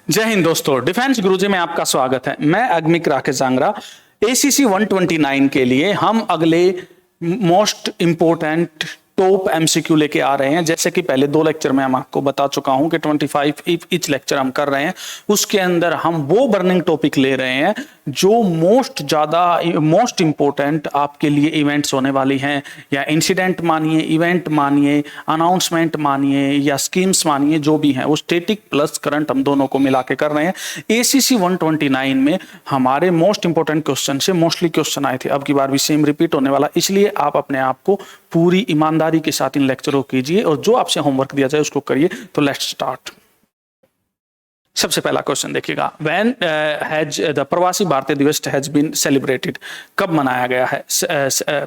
जय हिंद दोस्तों, डिफेंस गुरुजी में आपका स्वागत है। मैं अग्निक राकेश जांगरा। ACC 129 के लिए हम अगले मोस्ट इंपोर्टेंट टॉप MCQ लेके आ रहे हैं। जैसे कि पहले 2 लेक्चर में हम आपको बता चुका हूं कि 25 ईच लेक्चर हम कर रहे हैं। उसके अंदर हम वो बर्निंग टॉपिक ले रहे हैं जो मोस्ट इंपोर्टेंट आपके लिए इवेंट्स होने वाली हैं, या इंसिडेंट मानिए, इवेंट मानिए, अनाउंसमेंट मानिए, या स्कीम्स मानिए, जो भी हैं वो स्टैटिक प्लस करंट हम दोनों को मिला के कर रहे हैं। ACC 129 में हमारे मोस्ट इंपोर्टेंट क्वेश्चन से मोस्टली क्वेश्चन आए थे। अब की बार भी सेम रिपीट होने वाला, इसलिए आप अपने आप को पूरी ईमानदारी के साथ इन लेक्चरों को कीजिए और जो आपसे होमवर्क दिया जाए उसको करिए। तो लेट्स स्टार्ट। सबसे पहला क्वेश्चन देखिएगा, व्हेन हैज द प्रवासी भारतीय दिवस हैज बीन सेलिब्रेटेड, कब मनाया गया है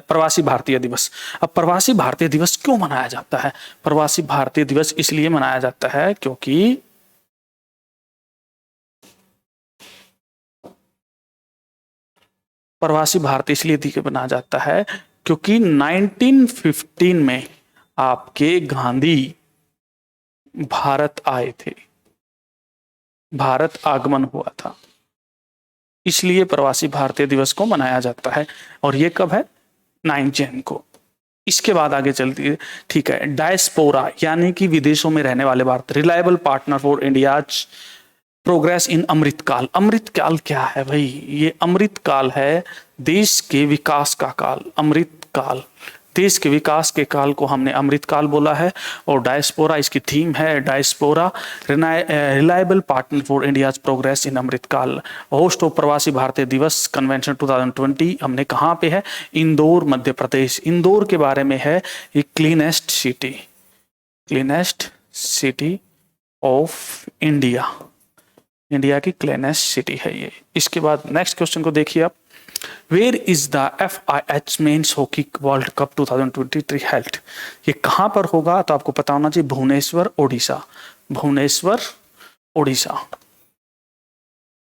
प्रवासी भारतीय दिवस। अब प्रवासी भारतीय दिवस क्यों मनाया जाता है? प्रवासी भारतीय दिवस इसलिए मनाया जाता है क्योंकि प्रवासी भारतीय इसलिए बनाया जाता है क्योंकि 1915 में आपके गांधी भारत आए थे, भारत आगमन हुआ था, इसलिए प्रवासी भारतीय दिवस को मनाया जाता है। और ये कब है? 9 जैन को। इसके बाद आगे चलती है, ठीक है, डायस्पोरा यानी कि विदेशों में रहने वाले Bharat, reliable partner for India's progress in Amritkaal. Amritkaal क्या है भाई? ये अमृतकाल है देश के विकास का काल। अमृतकाल देश के विकास के काल को हमने अमृतकाल बोला है। और डायस्पोरा इसकी थीम है, diaspora reliable partner for India's progress in Amritkaal. Host of Pravasi Bharatiya दिवस कन्वेंशन 2020 हमने कहाँ पे है? इंदौर, मध्य प्रदेश। इंदौर के बारे में है, ये cleanest city of India, India की क्लीनेस्ट सिटी है ये। इसके बाद नेक्स्ट क्वेश्चन को देखिए आप, where is the FIH men's hockey world cup 2023 held. ये कहां पर होगा? तो आपको पता होना चाहिए, भुवनेश्वर, ओडिशा। भुवनेश्वर, ओडिशा।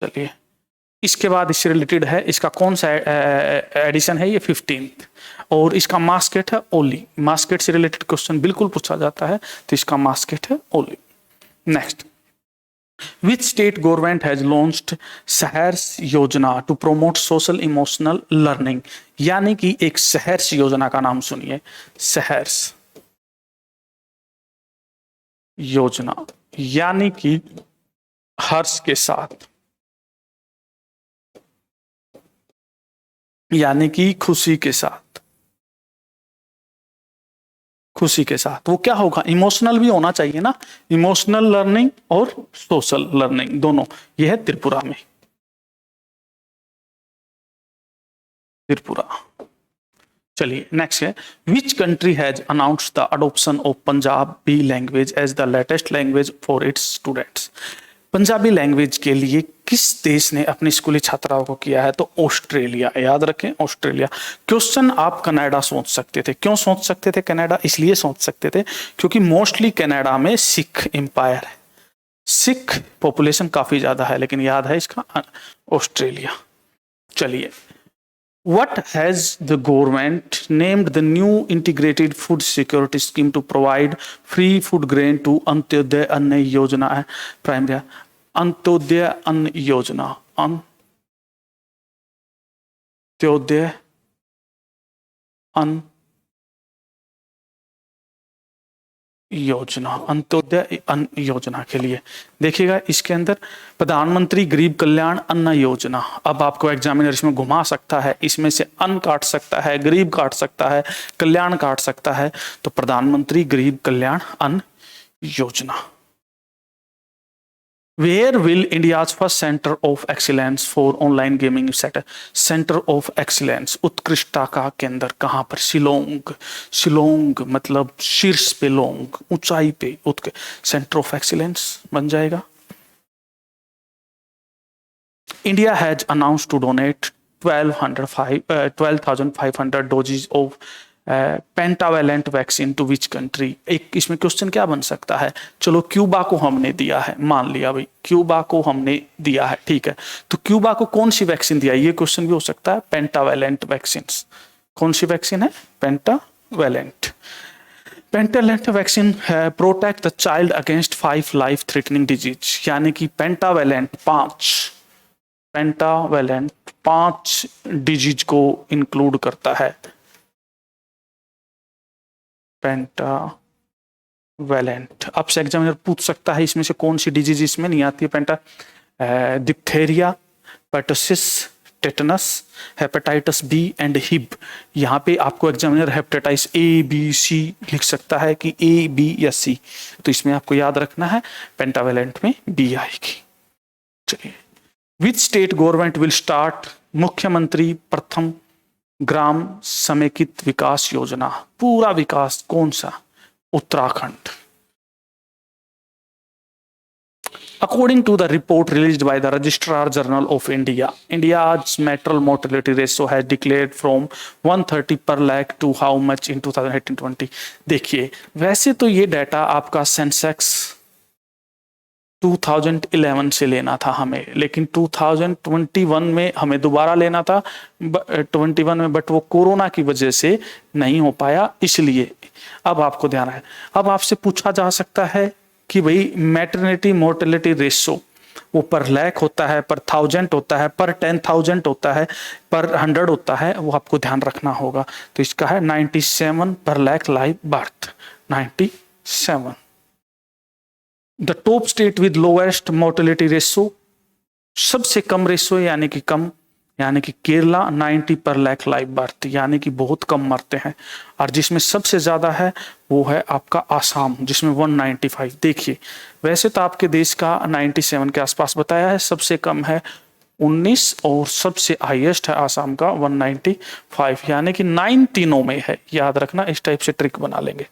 चलिए, इसके बाद इससे रिलेटेड है, इसका कौन सा एडिशन है? ये 15th। और इसका मास्केट है ओली। मास्केट से रिलेटेड क्वेश्चन बिल्कुल पूछा जाता है, तो इसका मास्केट है Oli. Next, Which state government has launched सहर्ष योजना to promote social emotional learning? यानी कि एक सहर्ष योजना का नाम सुनिए, सहर्ष योजना, यानी कि हर्ष के साथ, यानी कि खुशी के साथ, खुशी के साथ। वो क्या होगा? इमोशनल भी होना चाहिए ना, इमोशनल लर्निंग और सोशल लर्निंग दोनों। ये है त्रिपुरा में, त्रिपुरा। चलिए नेक्स्ट है, which country has announced the adoption of Punjabi language as the latest language for its students. Punjabi language के लिए किस देश ने अपने स्कूली छात्राओं को किया है? तो ऑस्ट्रेलिया। याद रखें, ऑस्ट्रेलिया। क्वेश्चन आप कनाडा सोच सकते थे। क्यों सोच सकते थे कनाडा? इसलिए सोच सकते थे क्योंकि मोस्टली कनाडा में सिख एम्पायर है, सिख पॉपुलेशन काफी ज्यादा है, लेकिन याद है इसका ऑस्ट्रेलिया। चलिए, What has the government named the new integrated food security scheme to provide free food grain to Antyodaya अन्न योजना है? प्राइमरी अंत्योदय अन्न योजना, अंत्योदय अन्न योजना, अंत्योदय अन्न योजना के लिए देखिएगा, इसके अंदर प्रधानमंत्री गरीब कल्याण अन्न योजना। अब आपको एग्जामिनर इसमें घुमा सकता है, इसमें से अन्न काट सकता है, गरीब काट सकता है, कल्याण काट सकता है, तो प्रधानमंत्री गरीब कल्याण अन्न योजना। Where will India's first center of excellence for online gaming set? Centre of excellence, उत्कृष्टता का केंद्र कहां पर? शिलोंग। शिलोंग मतलब शीर्ष पे लोंग, ऊंचाई पे, सेंटर ऑफ एक्सीलेंस बन जाएगा। India has announced to donate 12,500 doses of pentavalent vaccine to which country. एक इसमें क्वेश्चन क्या बन सकता है? चलो, क्यूबा को हमने दिया है, मान लिया भाई क्यूबा को हमने दिया है, ठीक है, तो क्यूबा को कौन सी वैक्सीन दिया? ये क्वेश्चन भी हो सकता है। पेंटावेलेंट वैक्सीन, कौन सी वैक्सीन है? Pentavalent. Pentavalent vaccine protect the child against 5 life threatening disease, यानी कि पेंटावेलेंट 5 डिजीज को इंक्लूड करता है। पेंटावेलेंट, आपसे एग्जामिनर पूछ सकता है इसमें से कौन सी डिजीज इसमें नहीं आती है। Diphtheria, pertussis, tetanus, hepatitis B and Hib. यहाँ पे आपको examiner hepatitis A B C लिख सकता है कि ए बी या सी, तो इसमें आपको याद रखना है पेंटावेलेंट में बी आएगी। चलिए, which state government will start मुख्यमंत्री प्रथम ग्राम समेकित विकास योजना, पूरा विकास कौन सा? Uttarakhand. According to the report released by the Registrar General of India, India's maternal mortality ratio has declared from 130 per lakh to how much in 2018-20? देखिए, वैसे तो ये डाटा आपका सेंसेक्स 2011 से लेना था हमें, लेकिन 2021 में हमें दोबारा लेना था 21 में, बट वो कोरोना की वजह से नहीं हो पाया, इसलिए अब आपको ध्यान है। अब आपसे पूछा जा सकता है कि भाई मैटरनिटी मोर्टेलिटी रेशो वो पर लैख होता है, पर 1000 होता है, पर 10,000 होता है, पर 100 होता है, वो आपको ध्यान रखना होगा। तो इसका है 97 पर lakh live birth, 97। The top state with lowest mortality ratio, सबसे कम रेशो यानी कि कम, यानी कि केरला 90 पर लैख लाइव बर्थ, यानी कि बहुत कम मरते हैं। और जिसमें सबसे ज्यादा है वो है आपका आसाम, जिसमें 195। देखिए, वैसे तो आपके देश का 97 के आसपास बताया है, सबसे कम है 19 और सबसे हाईएस्ट है आसाम का 195, यानी कि 9 तीनों में है। याद रखना, इस टाइप से ट्रिक बना लेंगे।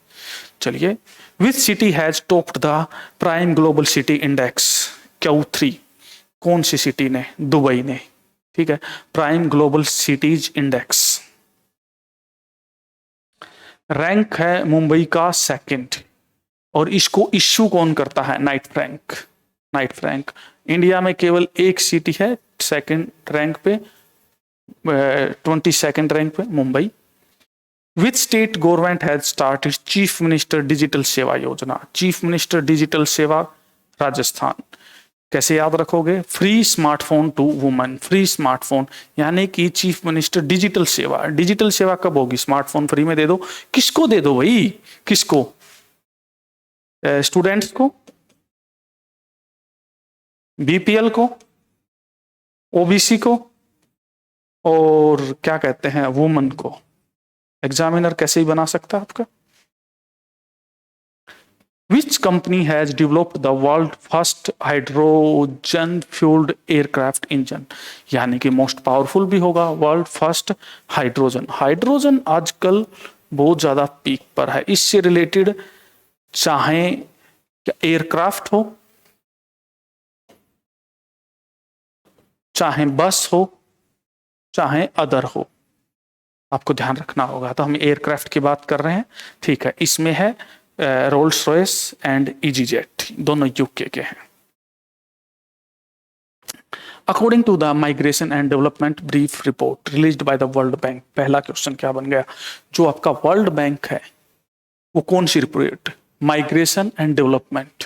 चलिए, which city has topped the prime global city index Q3? कौन सी सिटी ने? दुबई ने, ठीक है। Prime global cities index rank है मुंबई का 2nd, और इसको इश्यू कौन करता है? Knight Frank. Knight Frank. India में केवल एक सिटी है 2nd रैंक पे, 22nd रैंक पे Mumbai. Which state government has started chief minister digital सेवा योजना? चीफ मिनिस्टर डिजिटल सेवा, राजस्थान। कैसे याद रखोगे? Free smartphone to women, free smartphone, यानी कि चीफ मिनिस्टर डिजिटल सेवा। डिजिटल सेवा कब होगी? स्मार्टफोन फ्री में दे दो। किसको दे दो भाई? किसको? स्टूडेंट्स को, बीपीएल को, ओबीसी को, और क्या कहते हैं, वुमेन को। एग्जामिनर कैसे ही बना सकता है आपका। Which company has developed the world first hydrogen fueled aircraft engine? यानी कि मोस्ट पावरफुल भी होगा, वर्ल्ड फर्स्ट हाइड्रोजन। हाइड्रोजन आजकल बहुत ज्यादा पीक पर है। इससे रिलेटेड चाहे एयरक्राफ्ट हो, चाहे बस हो, चाहे अदर हो, आपको ध्यान रखना होगा। तो हम एयरक्राफ्ट की बात कर रहे हैं, ठीक है। इसमें है रोल्स रॉयस एंड ईजीजेट, दोनों यूके के हैं। According to the migration and development brief report released by the World Bank, पहला क्वेश्चन क्या बन गया? जो आपका वर्ल्ड बैंक है वो कौन सी report? Migration and development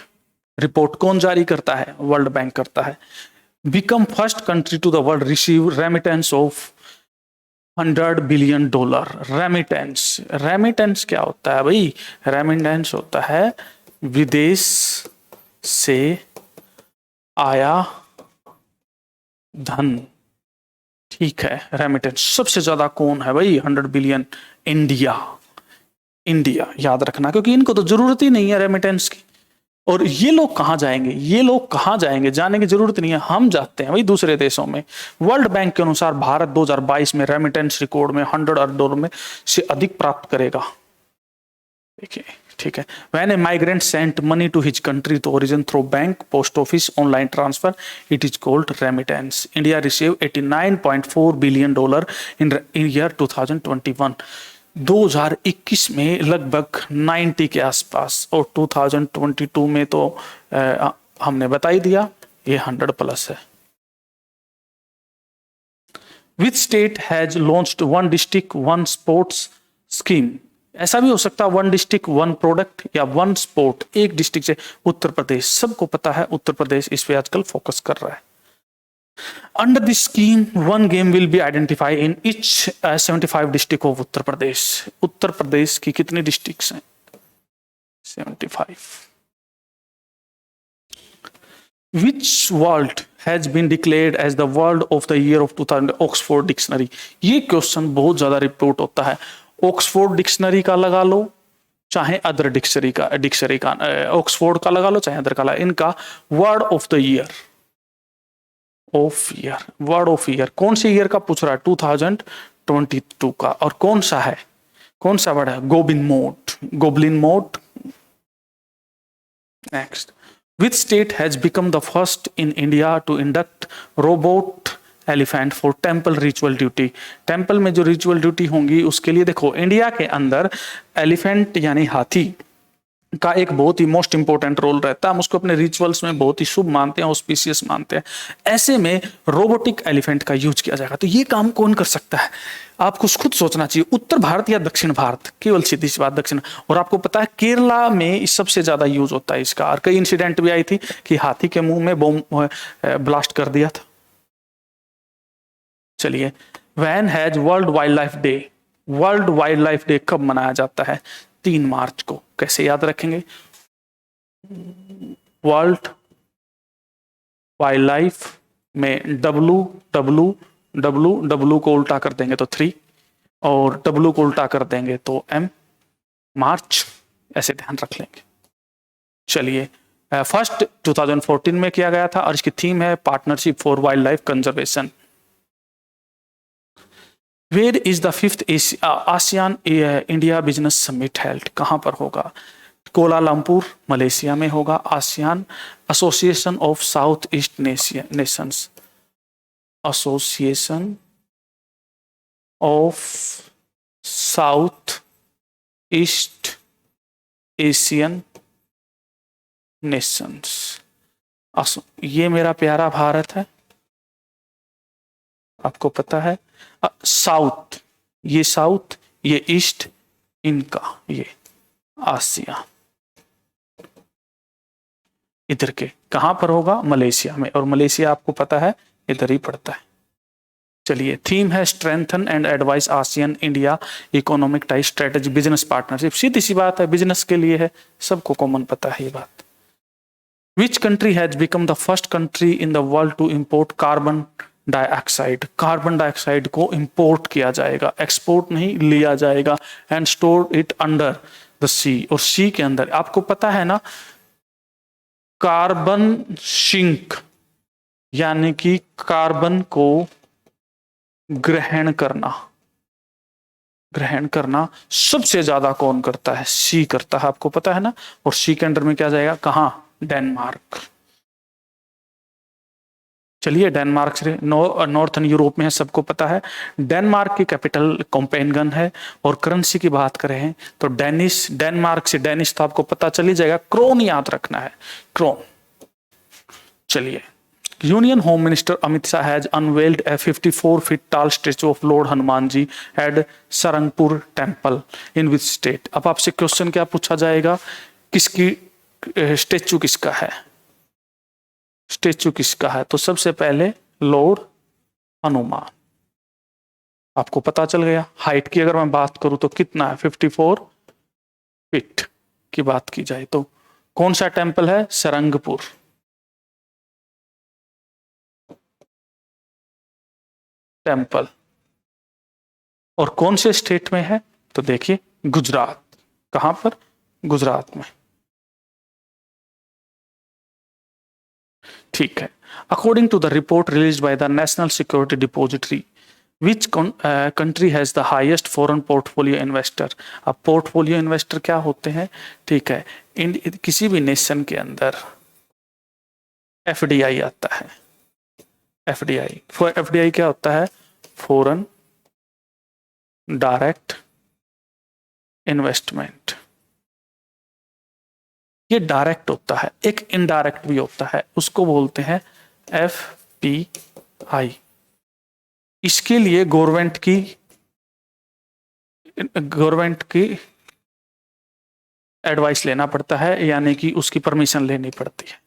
report कौन जारी करता है? वर्ल्ड बैंक करता है। Become first country to the world receive remittance of $100 billion. Remittance, remittance क्या होता है भाई? रेमिटेंस होता है विदेश से आया धन, ठीक है। रेमिटेंस सबसे ज्यादा कौन है भाई? 100 बिलियन, इंडिया। इंडिया याद रखना, क्योंकि इनको तो जरूरत ही नहीं है रेमिटेंस की। और ये लोग कहाँ जाएंगे? ये लोग कहाँ जाएंगे? जाने की जरूरत नहीं है, हम जाते हैं भाई दूसरे देशों में। वर्ल्ड बैंक के अनुसार भारत 2022 में रेमिटेंस रिकॉर्ड में $100 अरब में से अधिक प्राप्त करेगा। देखिए, ठीक है। When a migrant sent money to his country to origin through bank, post office, online transfer, it is called remittance. India receive $89.4 billion in year 2021। 2021 में लगभग 90 के आसपास, और 2022 में तो हमने बता ही दिया ये 100+ है। Which state has launched one district one sports scheme? ऐसा भी हो सकता है वन डिस्ट्रिक्ट वन प्रोडक्ट या वन स्पोर्ट, एक डिस्ट्रिक्ट से। उत्तर प्रदेश, सबको पता है उत्तर प्रदेश इस पे आजकल फोकस कर रहा है। Under this scheme one game will be identify in each 75 district of Uttar Pradesh. Uttar Pradesh की कितनी डिस्ट्रिक्ट्स हैं? 75। Which world has been declared as the world of the year of 2000? Oxford dictionary. ये क्वेश्चन बहुत ज्यादा रिपोर्ट होता है। ऑक्सफोर्ड डिक्शनरी का लगा लो चाहे अदर डिक्शनरी का ऑक्सफोर्ड का लगा लो चाहे अदर का, इनका word of the year, word of year कौन से ईयर का पूछ रहा है? 2022 का। और कौन सा है, कौन सा वर्ड है? Goblin mode. Next, which state has become the first in India to induct robot elephant for temple ritual duty? Temple में जो रिचुअल ड्यूटी होंगी उसके लिए देखो, इंडिया के अंदर एलिफेंट यानी हाथी का एक बहुत ही मोस्ट इंपोर्टेंट रोल रहता है। हम उसको अपने रिचुअल्स में बहुत ही शुभ मानते हैं, ऑस्पिशियस मानते हैं। ऐसे में रोबोटिक एलिफेंट का यूज किया जाएगा। तो ये काम कौन कर सकता है? आपको खुद सोचना चाहिए, उत्तर भारत या दक्षिण भारत? केवल सीधी सी बात दक्षिण। और आपको पता है केरला में सबसे ज्यादा यूज होता है इसका। और कई इंसिडेंट भी आई थी कि हाथी के मुंह में बॉम्ब ब्लास्ट कर दिया था। चलिए, when has world wild life day? World wild life day कब मनाया जाता है? 3 मार्च को। कैसे याद रखेंगे? वर्ल्ड वाइल्ड लाइफ में डब्लू को उल्टा कर देंगे तो 3 और डब्लू को उल्टा कर देंगे तो M, मार्च, ऐसे ध्यान रख लेंगे। चलिए, फर्स्ट 2014 में किया गया था और इसकी थीम है partnership for wildlife conservation. Where is the 5th ASEAN India business summit held? कहां पर होगा? कोलालमपुर, मलेशिया में होगा। ASEAN association of south east nations, association of south east Asian nations. ये मेरा प्यारा भारत है, आपको पता है। साउथ, ये साउथ, ये ईस्ट, इनका ये आसिया। इधर के कहां पर होगा? मलेशिया में। और मलेशिया आपको पता है इधर ही पड़ता है। चलिए, थीम है strengthen and advise ASEAN India economic tie strategy business partnership. सीधी सी बात है, बिजनेस के लिए है, सबको कॉमन पता है ये बात। Which country has become the first country in the world to import carbon dioxide? Carbon dioxide को इंपोर्ट किया जाएगा, एक्सपोर्ट नहीं, लिया जाएगा। And store it under the sea, और सी के अंदर। आपको पता है ना, कार्बन सिंक यानी कि कार्बन को ग्रहण करना सबसे ज्यादा कौन करता है? सी करता है, आपको पता है ना। और सी के अंडर में क्या जाएगा? कहां? डेनमार्क। चलिए, डेनमार्क से नॉर्थन यूरोप में है, सबको पता है। डेनमार्क की कैपिटल कोपेनहेगन है। और करेंसी की बात करें तो डेनिश, डेनमार्क से डेनिश तो आपको पता चल ही जाएगा। क्रोन याद रखना है, क्रोन। चलिए, union home minister Amit Shah has unveiled a 54 feet tall statue of lord Hanuman ji at Sarangpur temple in which state? अब आपसे क्वेश्चन क्या पूछा जाएगा? किसकी स्टेचू किसका है? स्टेचू किसका है? तो सबसे पहले लॉर्ड हनुमान। आपको पता चल गया। हाइट की अगर मैं बात करूं तो कितना है? 54 फीट की बात की जाए तो कौन सा टेम्पल है? सरंगपुर टेम्पल। और कौन से स्टेट में है? तो देखिए, गुजरात। कहां पर? गुजरात में। ठीक है। According to the report released by the national security depository, which country has the highest foreign portfolio investor? अब पोर्टफोलियो इन्वेस्टर क्या होते हैं? ठीक है, किसी भी नेशन के अंदर एफडीआई आता है। एफडीआई क्या होता है? Foreign direct investment. ये डायरेक्ट होता है, एक इनडायरेक्ट भी होता है, उसको बोलते हैं एफपीआई। इसके लिए गवर्नमेंट की एडवाइस लेना पड़ता है, यानी कि उसकी परमिशन लेनी पड़ती है,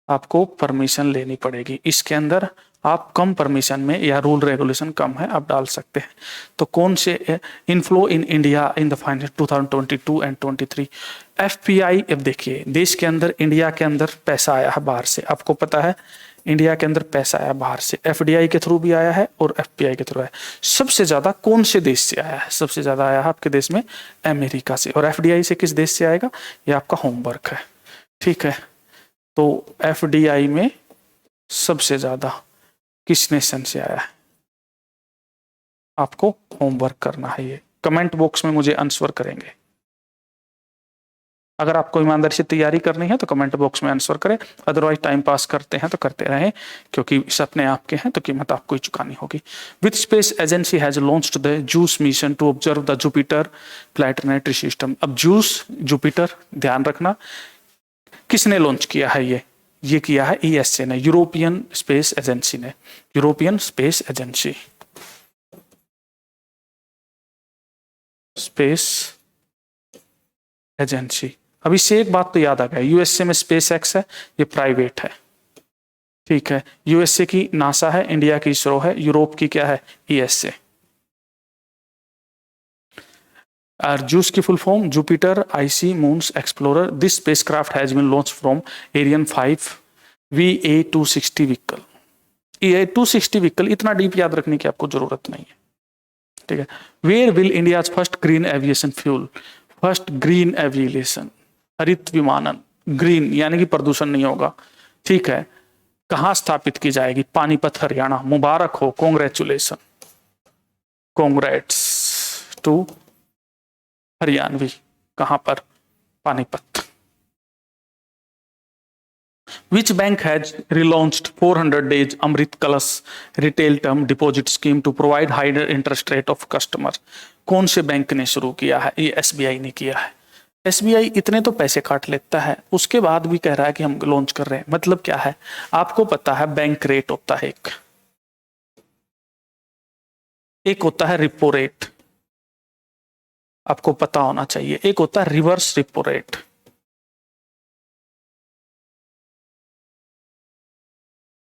आपको परमिशन लेनी पड़ेगी। इसके अंदर आप कम परमिशन में या रूल रेगुलेशन कम है आप डाल सकते हैं। तो कौन से inflow in India in the finance 2022 and 23 FPI. अब देखिए देश के अंदर, इंडिया के अंदर पैसा आया है बाहर से, आपको पता है इंडिया के अंदर पैसा आया बाहर से, एफडीआई के थ्रू भी आया है और एफपीआई के थ्रू आया है। सबसे ज्यादा कौन से देश से आया है? सबसे ज्यादा आया है आपके देश में अमेरिका से। और एफडीआई से किस देश से आएगा? ये आपका होमवर्क है, ठीक है। तो एफडीआई में सबसे ज्यादा किस नेशन से आया है? आपको होमवर्क करना है, ये कमेंट बॉक्स में मुझे आंसर करेंगे। अगर आपको ईमानदारी से तैयारी करनी है तो कमेंट बॉक्स में आंसर करें, अदरवाइज टाइम पास करते हैं तो करते रहें, क्योंकि सपने आपके हैं तो कीमत आपको ही चुकानी होगी। Which space agency has launched the JUICE mission to observe the Jupiter planetary system. अब जूस जुपिटर ध्यान रखना, किसने लॉन्च किया है? ये किया है ईएसए ने, यूरोपियन स्पेस एजेंसी ने, European space agency, space agency. अब इससे एक बात तो याद आ गया, यूएसए में स्पेस एक्स है, ये प्राइवेट है, ठीक है। यूएसए की नासा है, इंडिया की इसरो है, यूरोप की क्या है? ईएसए। JUICE की full form Jupiter icy moons explorer. This spacecraft has been launch from Ariane 5 VA260 vehicle. ये 260 व्हीकल इतना डीप याद रखने की आपको जरूरत नहीं है, ठीक है। Where will India's first green aviation fuel, first green aviation, हरित विमानन, ग्रीन यानी कि प्रदूषण नहीं होगा, ठीक है। कहां स्थापित की जाएगी? पानीपत हरियाणा। मुबारक हो, कॉन्ग्रेचुलेशन, कॉन्ग्रेट्स टू हरियाणवी। कहां पर? Panipat. Which bank has relaunched 400 days Amrit Kalas retail term deposit scheme to provide higher interest rate of customer? कौन से बैंक ने शुरू किया है? ये एसबीआई ने किया है। एसबीआई इतने तो पैसे काट लेता है, उसके बाद भी कह रहा है कि हम लॉन्च कर रहे हैं। मतलब क्या है? आपको पता है बैंक रेट होता है एक होता है रिपो रेट, आपको पता होना चाहिए। एक होता है रिवर्स रिपो रेट,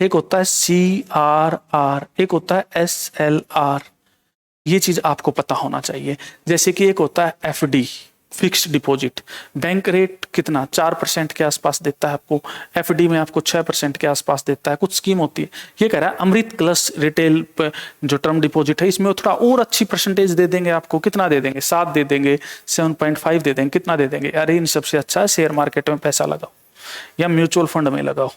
एक होता है CRR, एक होता है SLR। ये चीज आपको पता होना चाहिए। जैसे कि एक होता है FD, fixed deposit, bank rate कितना 4% के आसपास देता है आपको, FD में आपको 6% के आसपास देता है, कुछ स्कीम होती है। ये कह रहा है अमृत कलश रिटेल जो टर्म डिपॉजिट है, इसमें थोड़ा और अच्छी परसेंटेज दे देंगे आपको। कितना दे देंगे? 7 दे देंगे, 7.5 दे देंगे, कितना दे देंगे? अरे इन सबसे अच्छा है शेयर मार्केट में पैसा लगाओ या म्यूचुअल फंड में लगाओ,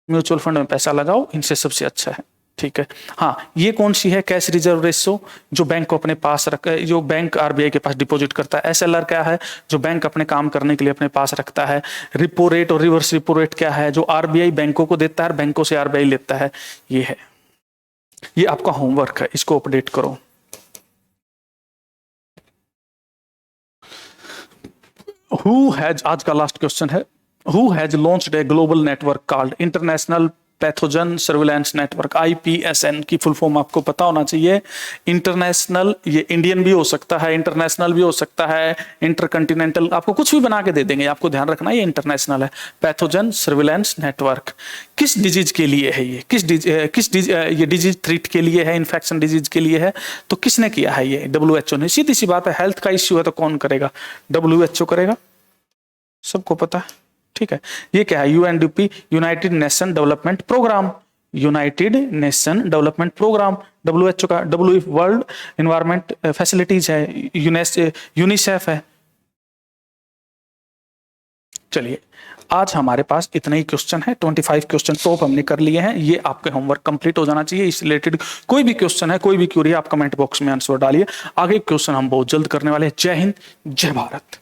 म्यूचुअल फंड में पैसा लगाओ, इनसे सबसे अच्छा है, ठीक है। हाँ, ये कौन सी है? कैश रिजर्व रेशो, जो बैंक को अपने पास जो बैंक आरबीआई के पास डिपॉजिट करता है। SLR क्या है? जो बैंक अपने काम करने के लिए अपने पास रखता है। रिपो रेट और रिवर्स रिपो रेट क्या है? जो आरबीआई बैंकों को देता है, बैंकों से आरबीआई लेता है। ये है, ये आपका होमवर्क है, इसको अपडेट करो। हु हैज, आज का लास्ट क्वेश्चन है, Who has launched a global network called International Pathogen Surveillance Network? IPSN की फुल फॉर्म आपको पता होना चाहिए। इंटरनेशनल, ये इंडियन भी हो सकता है, इंटरनेशनल भी हो सकता है, इंटरकंटिनेंटल, आपको कुछ भी बना के दे देंगे, आपको ध्यान रखना ये इंटरनेशनल है। पैथोजन सर्विलेंस नेटवर्क किस डिजीज के लिए है? ये ये डिजीज थ्रेट के लिए है, इन्फेक्शन डिजीज के लिए है। तो किसने किया है? ये WHO ने। सीधी सी बात है, हेल्थ का इश्यू है तो कौन करेगा? WHO करेगा, सबको पता है, ठीक है। ये क्या है? UNDP, united nation development programme, united nation development programme. WHO का WF वर्ल्ड एनवायरमेंट फैसिलिटीज है, यूनिसेफ है। चलिए, आज हमारे पास इतने ही क्वेश्चन है, 25 क्वेश्चन टॉप हमने कर लिए हैं। ये आपके होमवर्क कंप्लीट हो जाना चाहिए। इस रिलेटेड कोई भी क्वेश्चन है, कोई भी क्यूरी है, आप कमेंट बॉक्स में आंसर डालिए। आगे क्वेश्चन हम बहुत जल्द करने वाले हैं। जय हिंद, जय भारत।